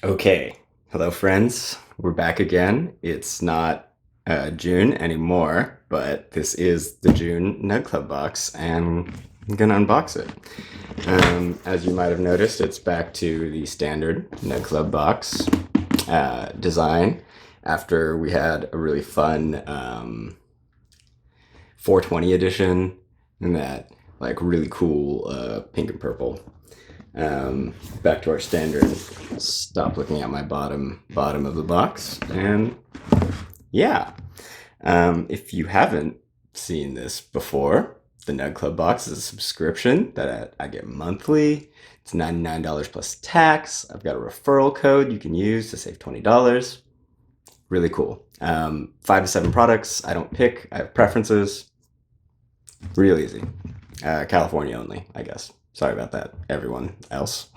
Okay, hello friends. We're back again. It's not June anymore, but this is the June Nugg Club box, and I'm gonna unbox it. As you might have noticed, it's back to the standard Nugg Club box design after we had a really fun 420 edition and that like really cool pink and purple. Back to our standard. Stop looking at my bottom of the box, and yeah. If you haven't seen this before, the Nugg Club box is a subscription that I get monthly. It's $99 plus tax. I've got a referral code you can use to save $20. Really cool. 5 to 7 products. I don't pick. I have preferences. Real easy. California only, I guess. Sorry about that, everyone else.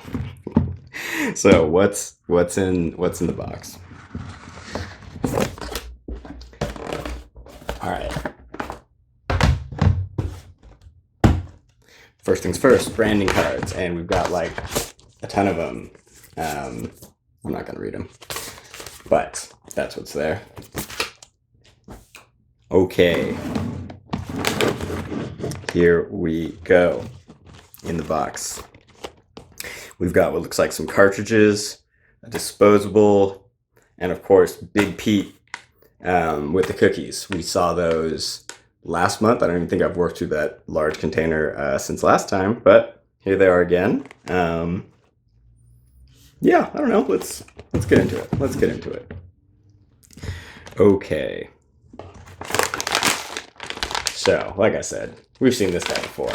So what's in the box? All right. First things first, branding cards, and we've got like a ton of them. I'm not gonna read them, but that's what's there. Okay. Here we go. In the box, we've got what looks like some cartridges, a disposable, and of course Big Pete with the cookies. We saw those last month. I don't even think I've worked through that large container since last time, but here they are again. Yeah, I don't know. Let's get into it. Let's get into it. Okay. So, like I said, we've seen this guy before.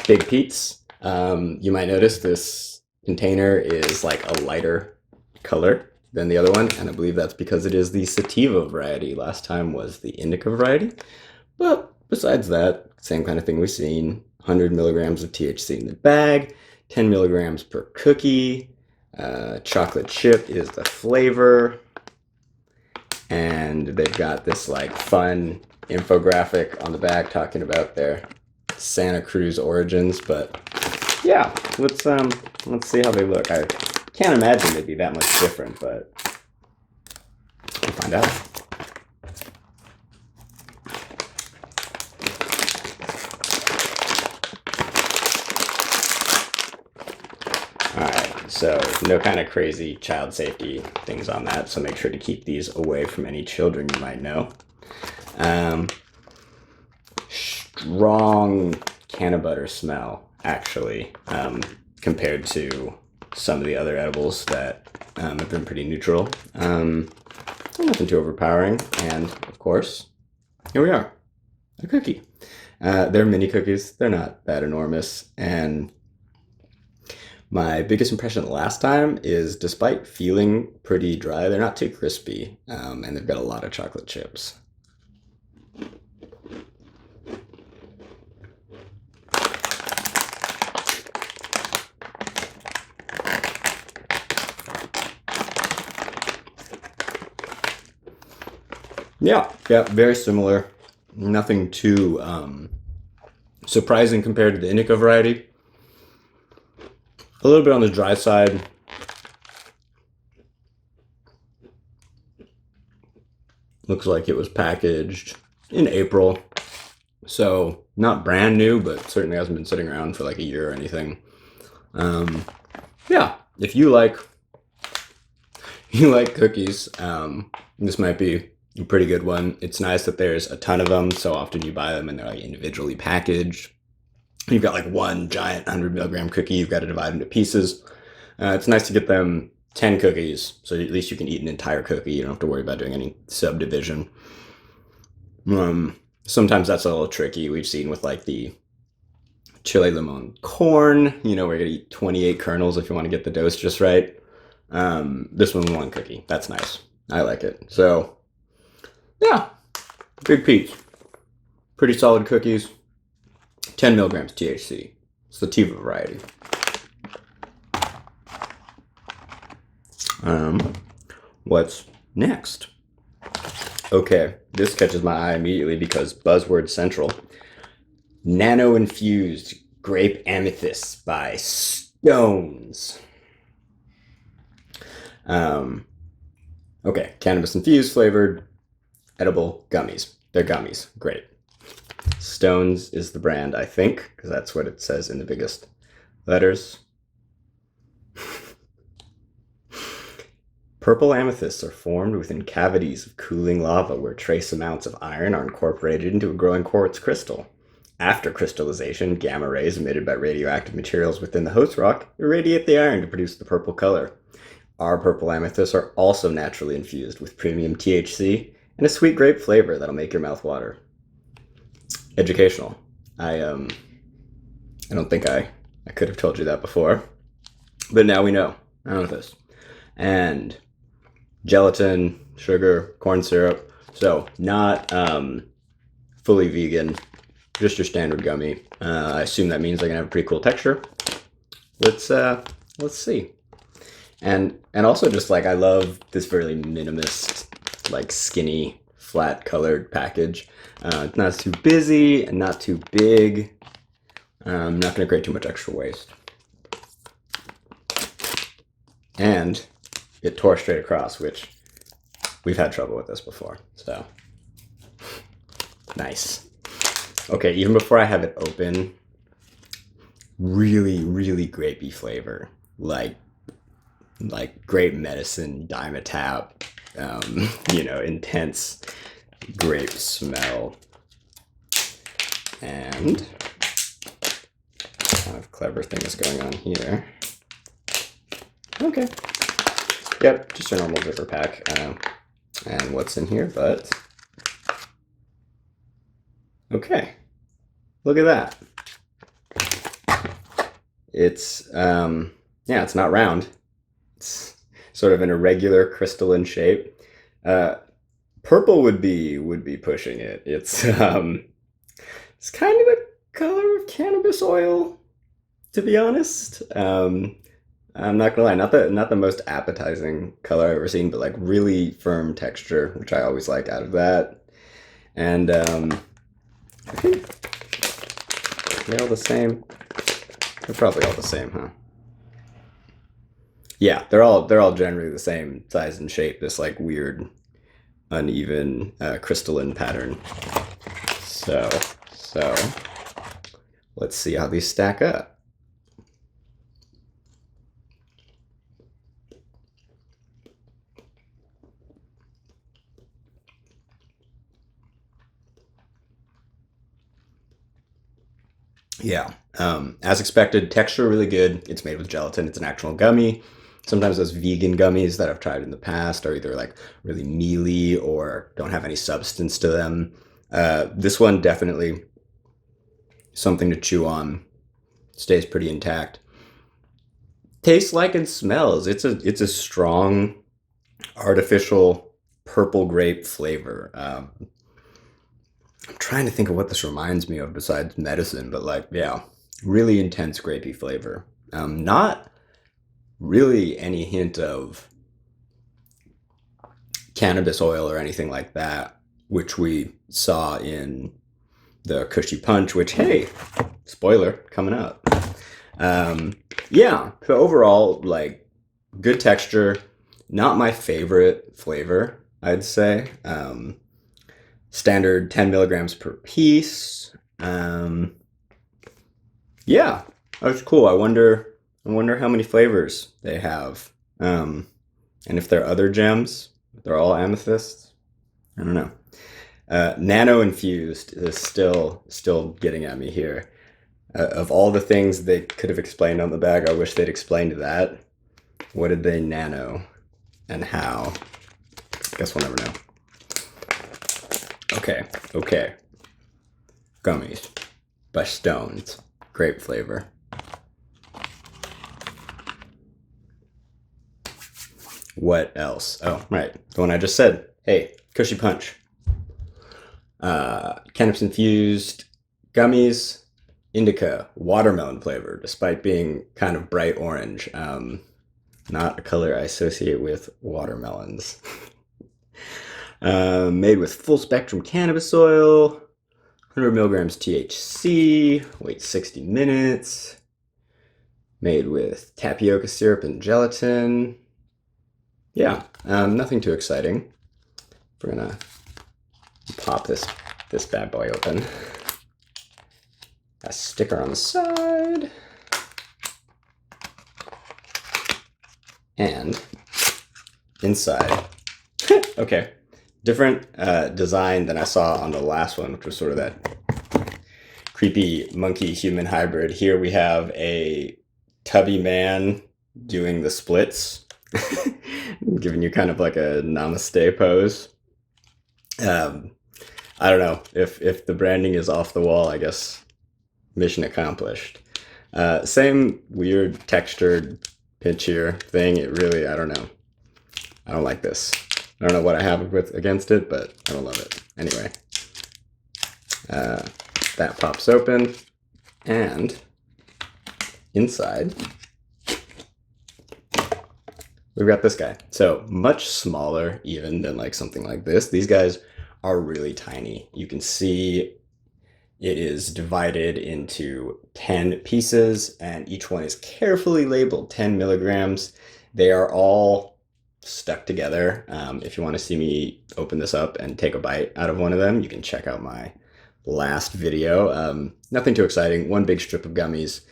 Big Pete's. You might notice this container is like a lighter color than the other one, and I believe that's because it is the sativa variety. Last time was the indica variety, but besides that, same kind of thing we've seen. 100 milligrams of THC in the bag, 10 milligrams per cookie. Chocolate chip is the flavor, and they've got this like fun infographic on the back talking about their Santa Cruz origins. But yeah, let's see how they look. I can't imagine they'd be that much different, but we'll find out. All right, so no kind of crazy child safety things on that, so make sure to keep these away from any children you might know. Strong canna butter smell, actually, compared to some of the other edibles that have been pretty neutral. Nothing too overpowering, and of course, here we are, a cookie. They're mini cookies. They're not that enormous, and my biggest impression last time is, despite feeling pretty dry, they're not too crispy, and they've got a lot of chocolate chips. Yeah, very similar. Nothing too surprising compared to the indica variety. A little bit on the dry side. Looks like it was packaged in April. So not brand new, but certainly hasn't been sitting around for like a year or anything. Yeah, if you like cookies, this might be a pretty good one. It's nice that there's a ton of them. So often you buy them and they're like individually packaged. You've got like one giant 100 milligram cookie. You've got to divide into pieces. It's nice to get them 10 cookies, so at least you can eat an entire cookie. You don't have to worry about doing any subdivision. Sometimes that's a little tricky. We've seen with like the chile limon corn, we're gonna eat 28 kernels if you want to get the dose just right. This one cookie. That's nice. I like it. So yeah, Big Pete's. Pretty solid cookies. 10 milligrams THC. Sativa variety. What's next? Okay, this catches my eye immediately because buzzword central. Nano infused grape amethyst by Stones. Um, okay, cannabis infused flavored edible gummies. They're gummies. Great. Stones is the brand, I think, because that's what it says in the biggest letters. Purple amethysts are formed within cavities of cooling lava where trace amounts of iron are incorporated into a growing quartz crystal. After crystallization, gamma rays emitted by radioactive materials within the host rock irradiate the iron to produce the purple color. Our purple amethysts are also naturally infused with premium THC and a sweet grape flavor that'll make your mouth water. Educational. I don't think I could have told you that before, but now we know. I know this. And gelatin, sugar, corn syrup. So not fully vegan, just your standard gummy. I assume that means they're gonna have a pretty cool texture. Let's see. And also just like I love this very minimalist, like skinny, flat colored package. Not too busy and not too big. Not gonna create too much extra waste. And it tore straight across, which we've had trouble with this before. So nice. Okay, even before I have it open, really, really grapey flavor. Like grape medicine, Dimetap, intense grape smell. And kind of clever thing is going on here. Okay. Yep, just a normal zipper pack. And what's in here, but... Okay. Look at that. It's, it's not round. It's sort of an irregular crystalline shape. Purple would be pushing it. It's kind of the color of cannabis oil, to be honest. I'm not gonna lie, not the most appetizing color I've ever seen, but like really firm texture, which I always like out of that. And I think they're all the same. They're probably all the same, huh? Yeah, they're all generally the same size and shape. This like weird, uneven, crystalline pattern. So let's see how these stack up. Yeah, as expected, texture really good. It's made with gelatin. It's an actual gummy. Sometimes those vegan gummies that I've tried in the past are either like really mealy or don't have any substance to them. This one definitely something to chew on. Stays pretty intact. Tastes like and smells. It's a strong, artificial purple grape flavor. I'm trying to think of what this reminds me of besides medicine, but like, yeah, really intense grapey flavor. Not really any hint of cannabis oil or anything like that, which we saw in the Kushy Punch, which, hey, spoiler, coming up. Yeah, so overall, like, good texture. Not my favorite flavor, I'd say. Standard 10 milligrams per piece. Yeah, that's cool. I wonder how many flavors they have. And if they're other gems, if they're all amethysts. I don't know. Nano infused is still getting at me here. Of all the things they could have explained on the bag, I wish they'd explained that. What did they nano and how? Guess we'll never know. Okay. Gummies by Stones. Grape flavor. What else? Oh, right. The one I just said. Hey, Kushy Punch. Cannabis infused gummies. Indica. Watermelon flavor, despite being kind of bright orange. Not a color I associate with watermelons. Made with full spectrum cannabis oil, 100 milligrams THC, wait 60 minutes. Made with tapioca syrup and gelatin. yeah, nothing too exciting. We're gonna pop this bad boy open. A sticker on the side. And inside, okay, different design than I saw on the last one, which was sort of that creepy monkey human hybrid. Here we have a tubby man doing the splits, giving you kind of like a namaste pose. I don't know if the branding is off the wall. I guess mission accomplished. Same weird textured pinchier thing. It really, I don't know. I don't like this. I don't know what I have against it, but I don't love it. Anyway, that pops open, and inside we've got this guy. So much smaller even than like something like this. These guys are really tiny. You can see it is divided into 10 pieces, and each one is carefully labeled 10 milligrams. They are all stuck together. If you want to see me open this up and take a bite out of one of them, you can check out my last video. Nothing too exciting. One big strip of gummies.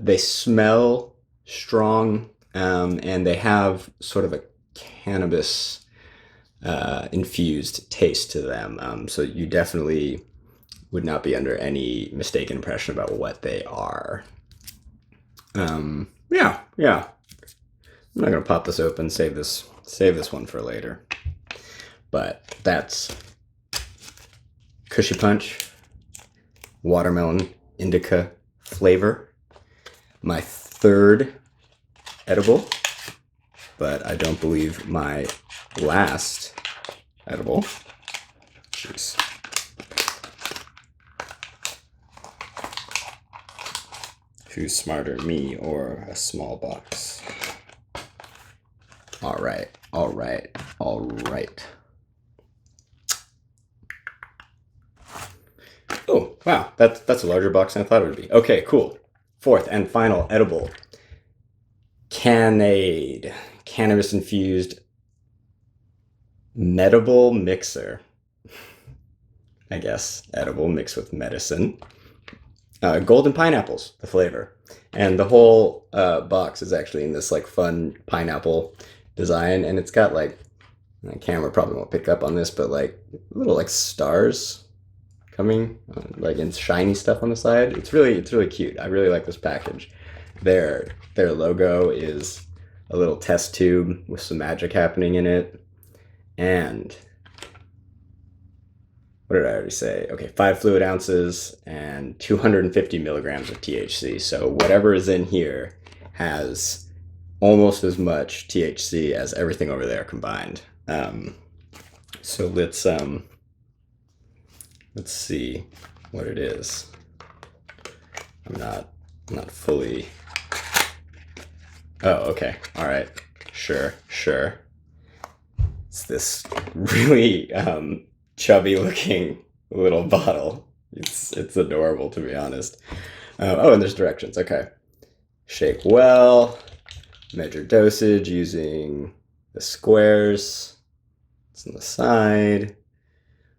They smell strong, and they have sort of a cannabis infused taste to them. So you definitely would not be under any mistaken impression about what they are. Yeah. I'm not gonna pop this open. Save this one for later. But that's Kushy Punch, watermelon indica flavor. My third edible, but I don't believe my last edible. Jeez. Who's smarter, me or a small box? All right. Oh, wow, that's a larger box than I thought it would be. Okay, cool. Fourth and final edible. Kanade, cannabis-infused medible mixer. I guess edible mixed with medicine. Golden pineapples, the flavor. And the whole box is actually in this like fun pineapple design, and it's got like, the camera probably won't pick up on this, but like little like stars coming like in shiny stuff on the side. It's really cute. I really like this package. Their logo is a little test tube with some magic happening in it. And what did I already say? Okay, 5 fluid ounces and 250 milligrams of THC. So whatever is in here has almost as much THC as everything over there combined. So let's see what it is. I'm not fully. Oh, okay. All right. Sure. It's this really chubby looking little bottle. It's adorable, to be honest. Oh, and there's directions. Okay. Shake well. Measure dosage using the squares. It's on the side.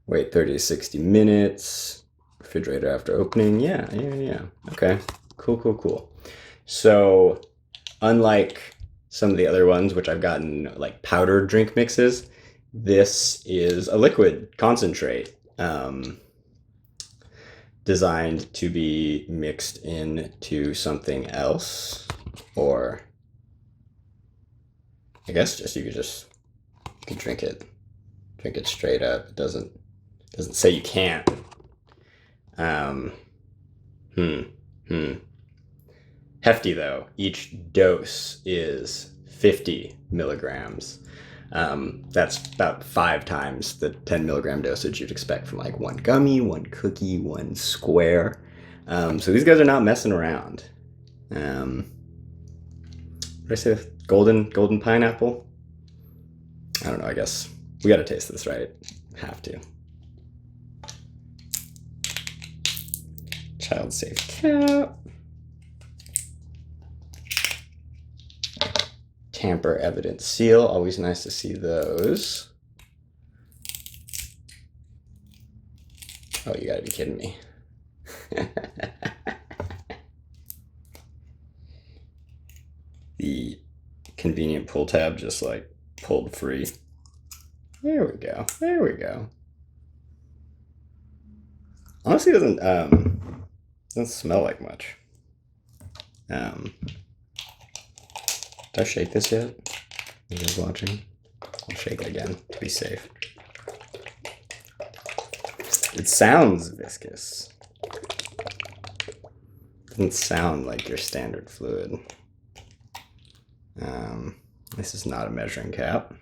Wait 30 to 60 minutes. Refrigerator after opening. Yeah. Okay. Cool. So, unlike some of the other ones, which I've gotten like powdered drink mixes, this is a liquid concentrate designed to be mixed into something else, or I guess you can drink it straight up. It doesn't say you can't. Hefty though. Each dose is 50 milligrams. That's about 5 times the 10 milligram dosage you'd expect from like one gummy, one cookie, one square. So these guys are not messing around. What did I say? Golden pineapple? I don't know, I guess we gotta taste this, right? Have to. Child safe cap. tamper evidence seal. Always nice to see those. Oh, you gotta be kidding me. The convenient pull tab just like pulled free. There we go. There we go. Honestly, doesn't smell like much. Did I shake this yet? You guys watching? I'll shake it again to be safe. It sounds viscous. Doesn't sound like your standard fluid. This is not a measuring cap.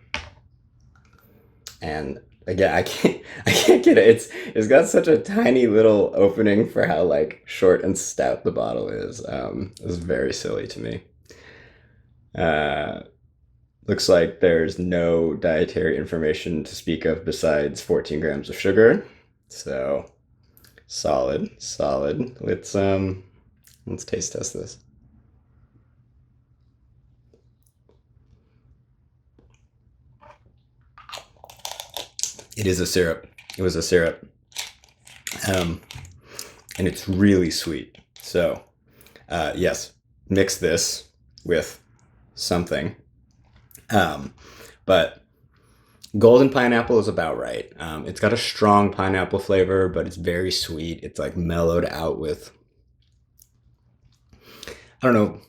And again, I can't get it. It's got such a tiny little opening for how like short and stout the bottle is. It's very silly to me. Looks like there's no dietary information to speak of besides 14 grams of sugar. So solid. Let's taste test this. It is a syrup. It was a syrup. And it's really sweet. So, yes, mix this with something. But golden pineapple is about right. It's got a strong pineapple flavor, but it's very sweet. It's like mellowed out with, I don't know,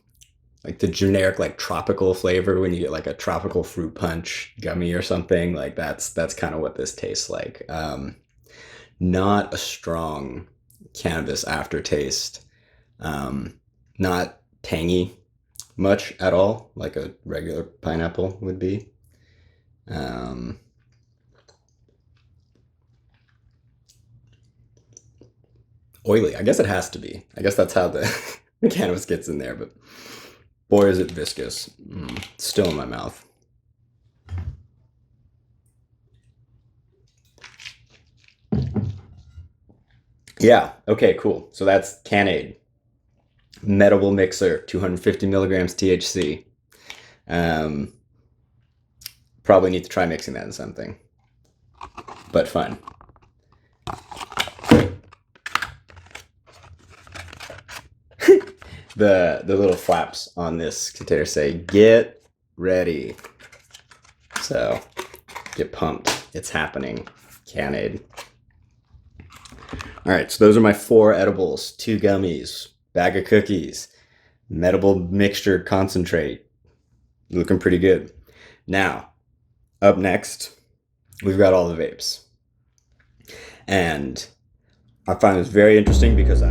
like the generic like tropical flavor when you get like a tropical fruit punch gummy or something. Like that's kind of what this tastes like. Not a strong cannabis aftertaste. Not tangy much at all, like a regular pineapple would be. Oily. I guess it has to be. I guess that's how the, the cannabis gets in there, but boy, is it viscous. Still in my mouth. Yeah, okay, cool. So that's Kanade. Medible mixer, 250 milligrams THC. Um, Probably need to try mixing that in something, but fun. The little flaps on this container say "Get ready," so get pumped. It's happening. Kanade. All right, so those are my 4 edibles: 2 gummies, bag of cookies, medible mixture concentrate. Looking pretty good. Now, up next, we've got all the vapes. And I find this very interesting because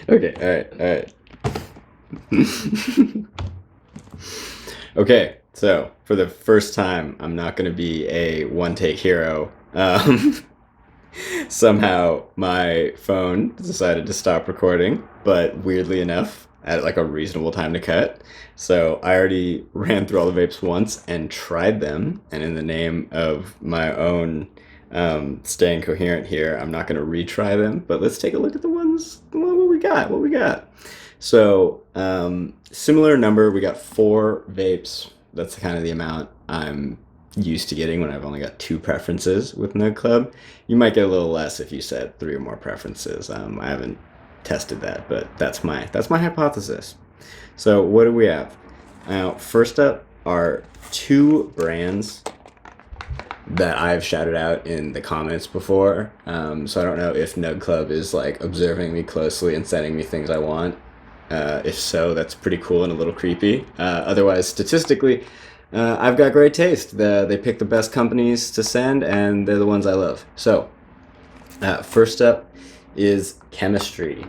Okay, all right. Okay, so for the first time, I'm not going to be a one-take hero. Somehow my phone decided to stop recording, but weirdly enough, at like a reasonable time to cut. So I already ran through all the vapes once and tried them, and in the name of my own staying coherent here, I'm not going to retry them, but let's take a look at the ones, what we got, So, similar number, we got 4 vapes. That's kind of the amount I'm used to getting when I've only got 2 preferences with Nugg Club. You might get a little less if you said 3 or more preferences. I haven't tested that, but that's my hypothesis. So what do we have? Now, first up are 2 brands that I've shouted out in the comments before. So I don't know if Nugg Club is like observing me closely and sending me things I want. If so, that's pretty cool and a little creepy. Otherwise, statistically, I've got great taste. They pick the best companies to send, and they're the ones I love. So, first up is Chemistry.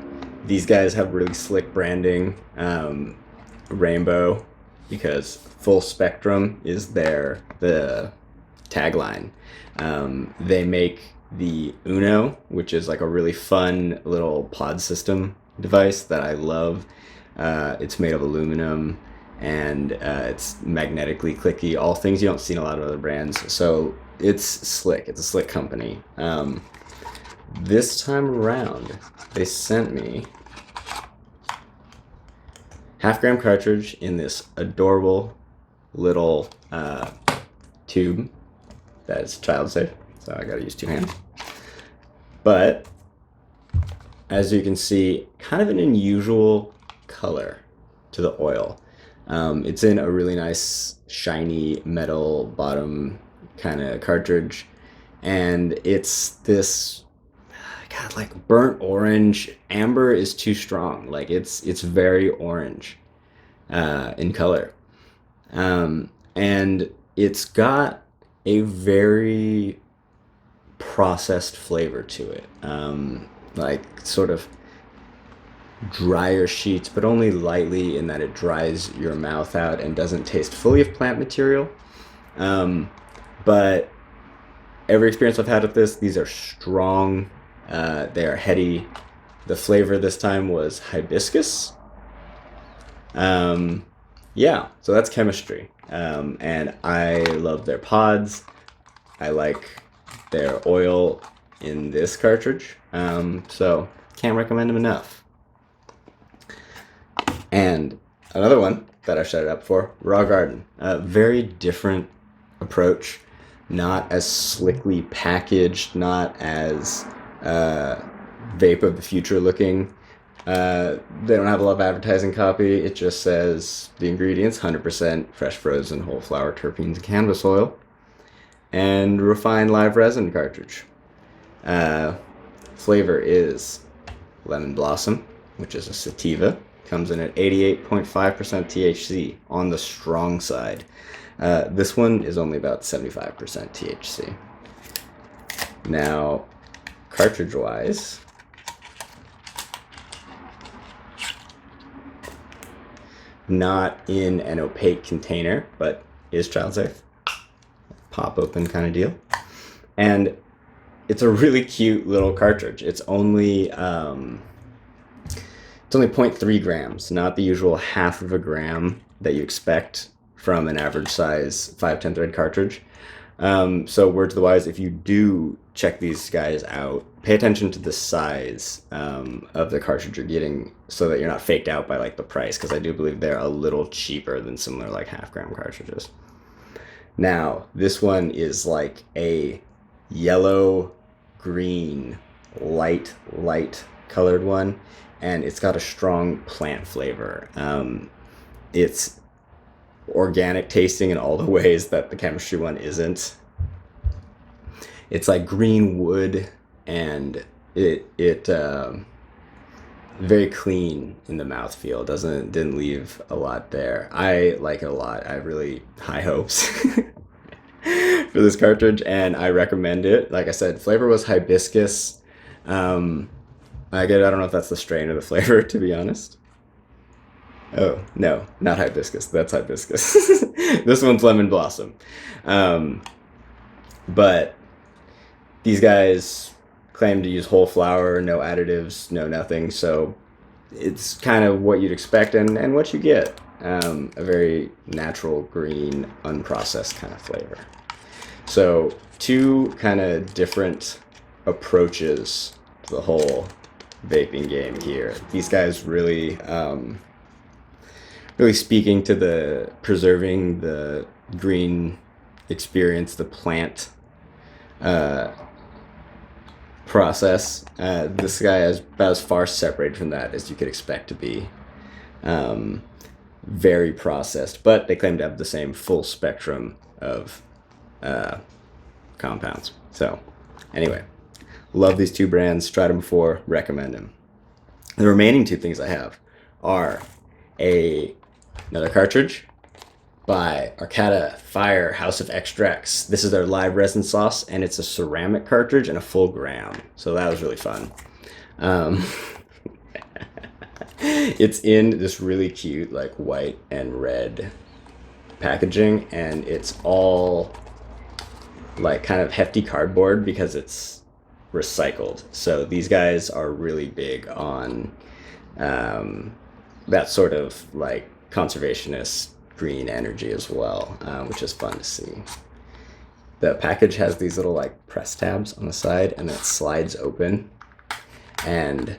These guys have really slick branding. Rainbow, because full spectrum is the tagline. They make the Uno, which is like a really fun little pod system device that I love. It's made of aluminum and it's magnetically clicky, all things you don't see in a lot of other brands. So it's slick. It's a slick company. This time around, they sent me half-gram cartridge in this adorable little tube that is child safe, so I gotta use 2 hands. But as you can see, kind of an unusual color to the oil. It's in a really nice shiny metal bottom kind of cartridge, and it's this, God, like burnt orange. Amber is too strong. Like it's very orange in color, and it's got a very processed flavor to it, like sort of drier sheets, but only lightly, in that it dries your mouth out and doesn't taste fully of plant material. But every experience I've had with this, these are strong. They are heady. The flavor this time was hibiscus. Yeah, so that's chemistry. And I love their pods. I like their oil in this cartridge. So can't recommend them enough. And another one that I shut it up for, Raw Garden. A very different approach. Not as slickly packaged, not as vape of the future looking. They don't have a lot of advertising copy. It just says the ingredients: 100% fresh frozen whole flower terpenes and cannabis oil, and refined live resin cartridge. Flavor is lemon blossom, which is a sativa. Comes in at 88.5% THC, on the strong side. This one is only about 75% THC. Now, cartridge-wise, not in an opaque container, but is child safe. Pop open kind of deal. And it's a really cute little cartridge. It's only 0.3 grams, not the usual half of a gram that you expect from an average size 510 thread cartridge. So word to the wise, if you do check these guys out, pay attention to the size of the cartridge you're getting, so that you're not faked out by like the price, because I do believe they're a little cheaper than similar like half-gram cartridges. Now, this one is like a yellow-green, light colored one, and it's got a strong plant flavor. It's organic tasting in all the ways that the chemistry one isn't. It's like green wood, and it very clean in the mouthfeel. Didn't leave a lot there. I like it a lot. I have really high hopes for this cartridge, and I recommend it. Like I said, flavor was hibiscus. I don't know if that's the strain or the flavor, to be honest. Oh, no, not hibiscus. That's hibiscus. This one's lemon blossom. But these guys claim to use whole flower, no additives, no nothing. So it's kind of what you'd expect and what you get. A very natural, green, unprocessed kind of flavor. So 2 kind of different approaches to the whole vaping game here. These guys really speaking to the preserving the green experience, the plant process. This guy is about as far separated from that as you could expect to be. Very processed, but they claim to have the same full spectrum of compounds. So anyway, love these 2 brands. Tried them before. Recommend them. The remaining 2 things I have are another cartridge by Arcadia Fire House of Extracts. This is their live resin sauce, and it's a ceramic cartridge and a full gram. So that was really fun. It's in this really cute like white and red packaging, and it's all like kind of hefty cardboard because it's recycled. So these guys are really big on that sort of like conservationist green energy as well, which is fun to see. the package has these little like press tabs on the side, and then it slides open, and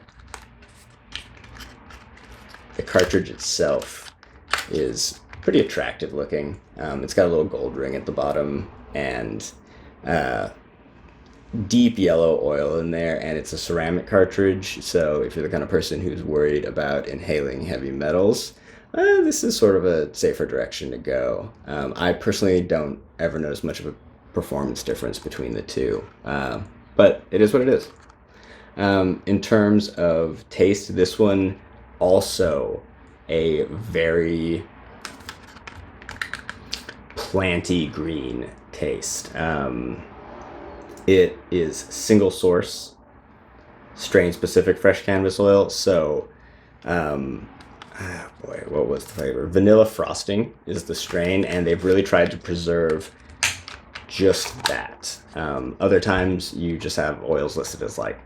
the cartridge itself is pretty attractive looking. It's got a little gold ring at the bottom, and deep yellow oil in there, and it's a ceramic cartridge, so if you're the kind of person who's worried about inhaling heavy metals, this is sort of a safer direction to go. I personally don't ever notice much of a performance difference between the two, but it is what it is. In terms of taste, this one also a very planty green taste. It is single source, strain specific fresh cannabis oil. So, what was the flavor? Vanilla frosting is the strain, and they've really tried to preserve just that. Other times you just have oils listed as like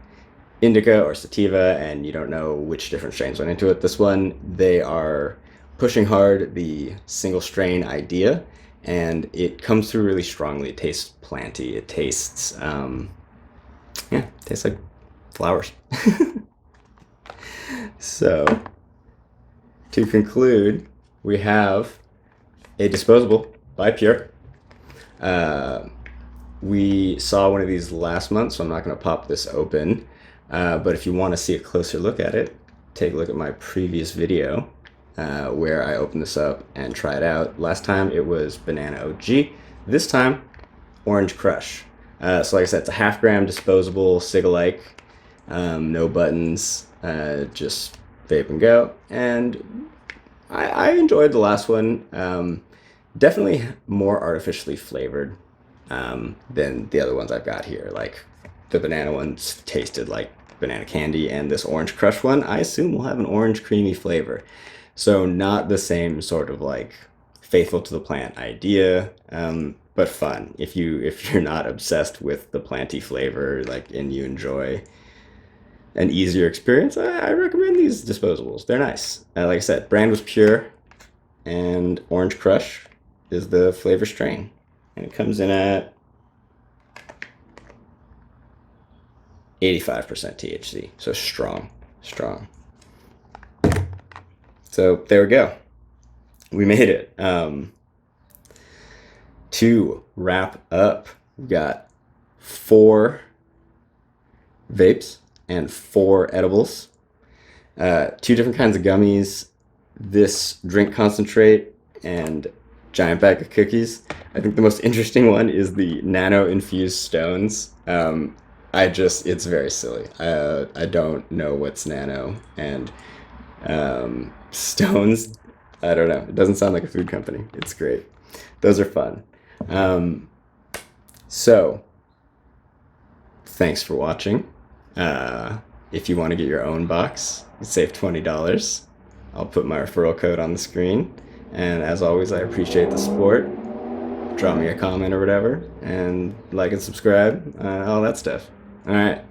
indica or sativa, and you don't know which different strains went into it. This one, they are pushing hard the single strain idea, and it comes through really strongly. It tastes planty. It tastes, tastes like flowers. So, to conclude, we have a disposable by Pure. We saw one of these last month, so I'm not going to pop this open. But if you want to see a closer look at it, take a look at my previous video where I opened this up and tried it out. Last time it was Banana OG. This time, Orange Crush. So like I said, it's a 0.5 gram disposable, cig-alike, no buttons, just vape and go. And I enjoyed the last one. Definitely more artificially flavored than the other ones I've got here. Like the banana ones tasted like banana candy, and this Orange Crush one, I assume, will have an orange creamy flavor. So not the same sort of like faithful to the plant idea, but fun. If you're not obsessed with the planty flavor, like, and you enjoy an easier experience, I recommend these disposables. They're nice. Like I said, brand was Pure, and Orange Crush is the flavor strain, and it comes in at 85% THC, so strong. So there we go. We made it. To wrap up, we've got 4 vapes and 4 edibles, 2 different kinds of gummies, this drink concentrate, and giant bag of cookies. I think the most interesting one is the nano infused stones. It's very silly. I don't know what's nano, and stones, I don't know. It doesn't sound like a food company. It's great. Those are fun. So thanks for watching. If you want to get your own box, you save $20. I'll put my referral code on the screen. And as always, I appreciate the support. Drop me a comment or whatever, and like and subscribe, all that stuff. All right.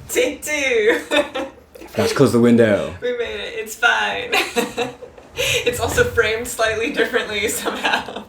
Take 2. Let's close the window. We made it. It's fine. It's also framed slightly differently somehow.